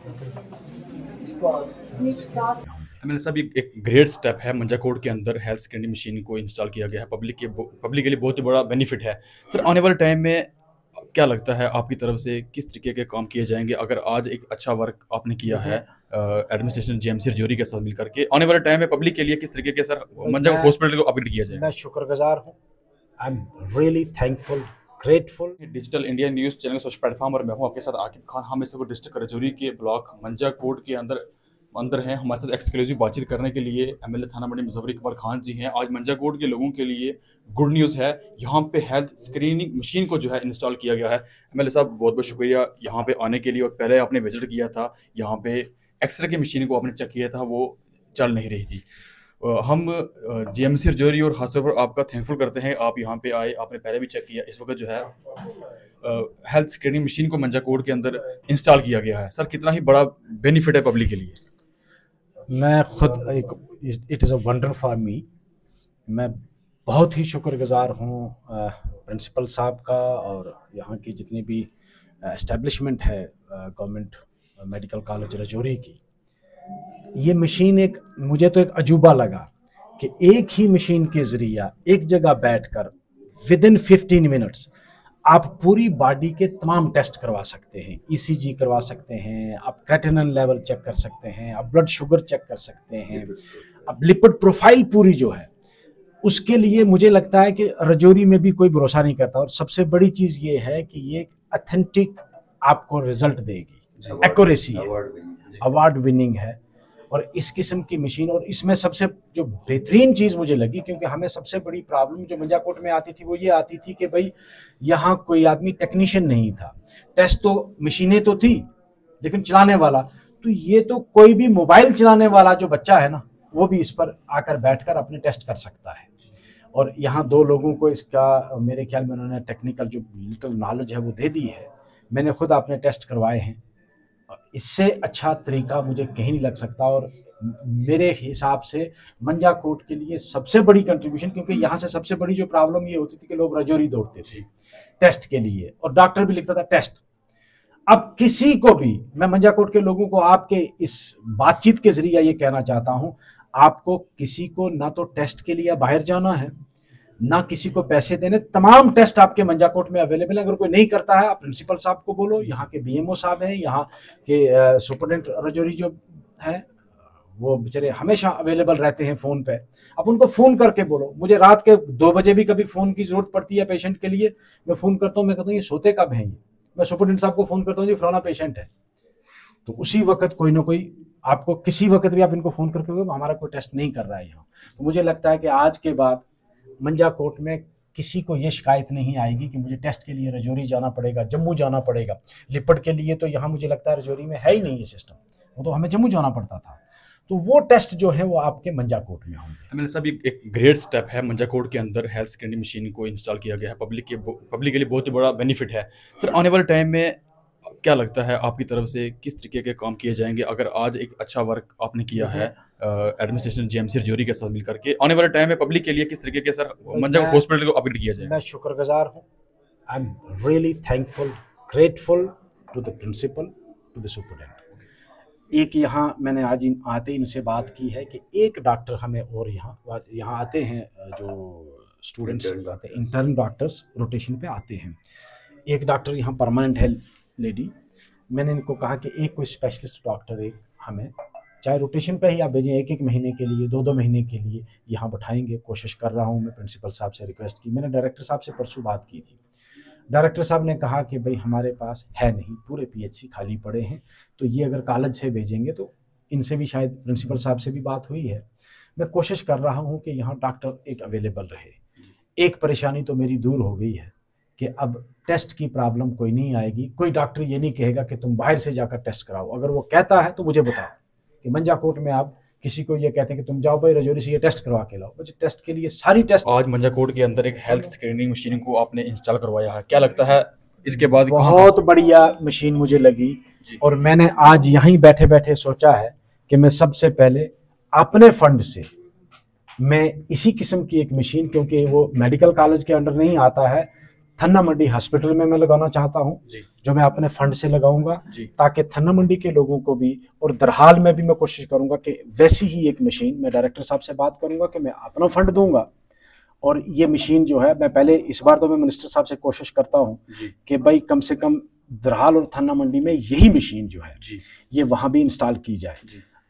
MLA साहब, ये एक ग्रेट स्टेप है। मंजाकोट के अंदर हेल्थ स्क्रीनिंग मशीन को इंस्टॉल किया गया है। पब्लिक के लिए बहुत ही बड़ा बेनिफिट है। सर, आने वाले टाइम में क्या लगता है आपकी तरफ से किस तरीके के काम किए जाएंगे? अगर आज एक अच्छा वर्क आपने किया है एडमिनिस्ट्रेशन जेएमसी रजौरी के साथ मिलकर के, आने वाले टाइम में पब्लिक के लिए किस तरीके के सर मंजाकोट हॉस्पिटल को अपग्रेड किया जाए? मैं शुक्रगुजार हूँ। I am really thankful, grateful. Digital India news channel social platform और मैं हूँ आपके साथ आकिब खान। हम इस वक्त डिस्ट्रिक्ट रजौरी के ब्लॉक मंजाकोट के अंदर हैं। हमारे साथ एक्सक्लूसिव बातचीत करने के लिए एमएलए थाना मंडी मुजफ्फर इकबाल खान जी हैं। आज मंजाकोट के लोगों के लिए गुड न्यूज़ है। यहाँ पे हेल्थ स्क्रीनिंग मशीन को जो है इंस्टॉल किया गया है। एमएलए साहब, बहुत बहुत शुक्रिया यहाँ पे आने के लिए। और पहले आपने विजिट किया था, यहाँ पे एक्सरे की मशीन को आपने चेक किया था, वो चल नहीं रही थी। हम जेएमसी रजौरी और खासतौर पर आपका थैंकफुल करते हैं, आप यहाँ पे आए, आपने पहले भी चेक किया। इस वक्त जो है हेल्थ स्क्रीनिंग मशीन को मंजाकोट के अंदर इंस्टॉल किया गया है। सर, कितना ही बड़ा बेनिफिट है पब्लिक के लिए। मैं खुद it is a wonder for me. मैं बहुत ही शुक्रगुजार हूँ प्रिंसिपल साहब का और यहाँ की जितनी भी एस्टेब्लिशमेंट है गवर्नमेंट मेडिकल कॉलेज रजौरी की। ये मशीन मुझे तो एक अजूबा लगा कि एक ही मशीन के ज़रिया एक जगह बैठकर विदिन 15 मिनट्स आप पूरी बॉडी के तमाम टेस्ट करवा सकते हैं। ईसीजी करवा सकते हैं, आप क्रेटिनिन लेवल चेक कर सकते हैं, आप ब्लड शुगर चेक कर सकते हैं, आप लिपिड प्रोफाइल पूरी जो है उसके लिए मुझे लगता है कि रजौरी में भी कोई भरोसा नहीं करता। और सबसे बड़ी चीज़ ये है कि ये ऑथेंटिक आपको रिजल्ट देगी, एक्यूरेसी है, अवार्ड विनिंग है। और इस किस्म की मशीन, और इसमें सबसे जो बेहतरीन चीज़ मुझे लगी, क्योंकि हमें सबसे बड़ी प्रॉब्लम जो मंजाकोट में आती थी वो ये आती थी कि भाई यहाँ कोई आदमी टेक्नीशियन नहीं था। टेस्ट तो मशीनें तो थी लेकिन चलाने वाला, तो ये तो कोई भी मोबाइल चलाने वाला जो बच्चा है ना, वो भी इस पर आकर बैठकर अपने टेस्ट कर सकता है। और यहाँ 2 लोगों को इसका मेरे ख्याल में उन्होंने टेक्निकल जो लिटिल नॉलेज है वो दे दी है। मैंने खुद अपने टेस्ट करवाए हैं। इससे अच्छा तरीका मुझे कहीं नहीं लग सकता। और मेरे हिसाब से मंजाकोट के लिए सबसे बड़ी कंट्रीब्यूशन, क्योंकि यहाँ से सबसे बड़ी जो प्रॉब्लम ये होती थी कि लोग रजौरी दौड़ते थे टेस्ट के लिए और डॉक्टर भी लिखता था टेस्ट। अब किसी को भी, मैं मंजाकोट के लोगों को आपके इस बातचीत के जरिए ये कहना चाहता हूँ, आपको किसी को ना तो टेस्ट के लिए बाहर जाना है ना किसी को पैसे देने। तमाम टेस्ट आपके मंजाकोट में अवेलेबल है। अगर कोई नहीं करता है आप प्रिंसिपल साहब को बोलो, यहाँ के बीएमओ साहब हैं, यहाँ के सुपरडेंट रजौरी जो हैं वो बेचारे हमेशा अवेलेबल रहते हैं फ़ोन पे। आप उनको फ़ोन करके बोलो। मुझे रात के 2 बजे भी कभी फ़ोन की ज़रूरत पड़ती है पेशेंट के लिए, मैं फ़ोन करता हूँ, मैं कहता हूँ ये सोते कब हैं? मैं सुपरडेंट साहब को फ़ोन करता हूँ, जी फलाना पेशेंट है, तो उसी वक्त कोई ना कोई आपको किसी वक्त भी आप इनको फ़ोन करके हमारा कोई टेस्ट नहीं कर रहा है यहाँ। तो मुझे लगता है कि आज के बाद मंजाकोट में किसी को ये शिकायत नहीं आएगी कि मुझे टेस्ट के लिए रजौरी जाना पड़ेगा, जम्मू जाना पड़ेगा। लिपिड के लिए तो यहाँ मुझे लगता है रजौरी में है ही नहीं ये सिस्टम, वो तो हमें जम्मू जाना पड़ता था। तो वो टेस्ट जो है वो आपके मंजाकोट में होंगे। एमएलए साहब, ये एक ग्रेट स्टेप है। मंजाकोट के अंदर हेल्थ स्क्रीनिंग मशीन को इंस्टॉल किया गया है। पब्लिक के लिए बहुत ही बड़ा बेनिफिट है। सर, आने वाले टाइम में क्या लगता है आपकी तरफ से किस तरीके के काम किए जाएंगे? अगर आज एक अच्छा वर्क आपने किया है एडमिनिस्ट्रेशन जेएमसी रजौरी के साथ मिलकर के, आने वाले टाइम में पब्लिक के लिए किस तरीके के सर मंजाकोट हॉस्पिटल को अपग्रेड किया जाए? मैं शुक्रगुजार हूँ। I am really thankful, grateful to the principal, to the superintendent. एक यहाँ मैंने आज आते ही इनसे बात की है कि एक डॉक्टर हमें और यहाँ आते हैं, जो स्टूडेंट्स आते हैं, इंटर्न डॉक्टर्स रोटेशन पे आते हैं। एक डॉक्टर यहाँ परमानेंट है लेडी। मैंने इनको कहा कि एक कोई स्पेशलिस्ट डॉक्टर एक हमें, चाहे रोटेशन पे ही आप भेजें, 1-1 महीने के लिए, 2-2 महीने के लिए यहाँ बैठाएंगे। कोशिश कर रहा हूँ मैं। प्रिंसिपल साहब से रिक्वेस्ट की, मैंने डायरेक्टर साहब से परसों बात की थी। डायरेक्टर साहब ने कहा कि भाई हमारे पास है नहीं, पूरे पीएचसी खाली पड़े हैं, तो ये अगर कॉलेज से भेजेंगे तो इनसे भी शायद प्रिंसिपल साहब से भी बात हुई है। मैं कोशिश कर रहा हूँ कि यहाँ डॉक्टर एक अवेलेबल रहे। एक परेशानी तो मेरी दूर हो गई है कि अब टेस्ट की प्रॉब्लम कोई नहीं आएगी। कोई डॉक्टर ये नहीं कहेगा कि तुम बाहर से जाकर टेस्ट कराओ। अगर वो कहता है तो मुझे बताओ कि मंजाकोट में आप किसी को ये कहते हैं कि तुम जाओ भाई रजौरी से ये टेस्ट करवा के लाओ, मुझे टेस्ट के लिए सारी टेस्ट। आज मंजाकोट के अंदर एक हेल्थ स्क्रीनिंग मशीन को आपने इंस्टॉल करवाया है, क्या लगता है इसके बाद? बहुत बढ़िया मशीन मुझे लगी। और मैंने आज यहीं बैठे बैठे सोचा है कि मैं सबसे पहले अपने फंड से मैं इसी किस्म की एक मशीन, क्योंकि वो मेडिकल कॉलेज के अंडर नहीं आता है, थन्ना मंडी हॉस्पिटल में मैं लगाना चाहता हूँ, जो मैं अपने फंड से लगाऊंगा, ताकि थन्ना मंडी के लोगों को भी, और दरहाल में भी मैं कोशिश करूंगा कि वैसी ही एक मशीन, मैं डायरेक्टर साहब से बात करूंगा कि मैं अपना फंड दूंगा और ये मशीन जो है, मैं पहले इस बार तो मैं मिनिस्टर साहब से कोशिश करता हूँ कि भाई कम से कम दरहाल और थन्ना मंडी में यही मशीन जो है ये वहां भी इंस्टॉल की जाए।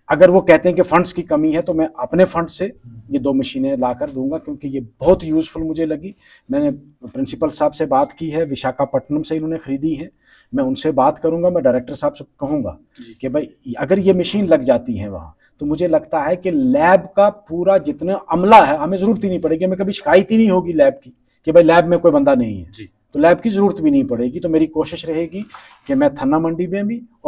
अगर वो कहते हैं कि फंड्स की कमी है तो मैं अपने फंड से ये 2 मशीनें ला कर दूंगा, क्योंकि ये बहुत यूज़फुल मुझे लगी। मैंने प्रिंसिपल साहब से बात की है, विशाखापट्टनम से इन्होंने खरीदी है, मैं उनसे बात करूंगा, मैं डायरेक्टर साहब से कहूंगा कि भाई अगर ये मशीन लग जाती है वहाँ, तो मुझे लगता है कि लैब का पूरा जितना अमला है, हमें ज़रूरत ही नहीं पड़ेगी, हमें कभी शिकायत ही नहीं होगी लैब की कि भाई लैब में कोई बंदा नहीं है, तो लैब की ज़रूरत भी नहीं पड़ेगी। तो मेरी कोशिश रहेगी कि मैं थन्ना मंडी में भी और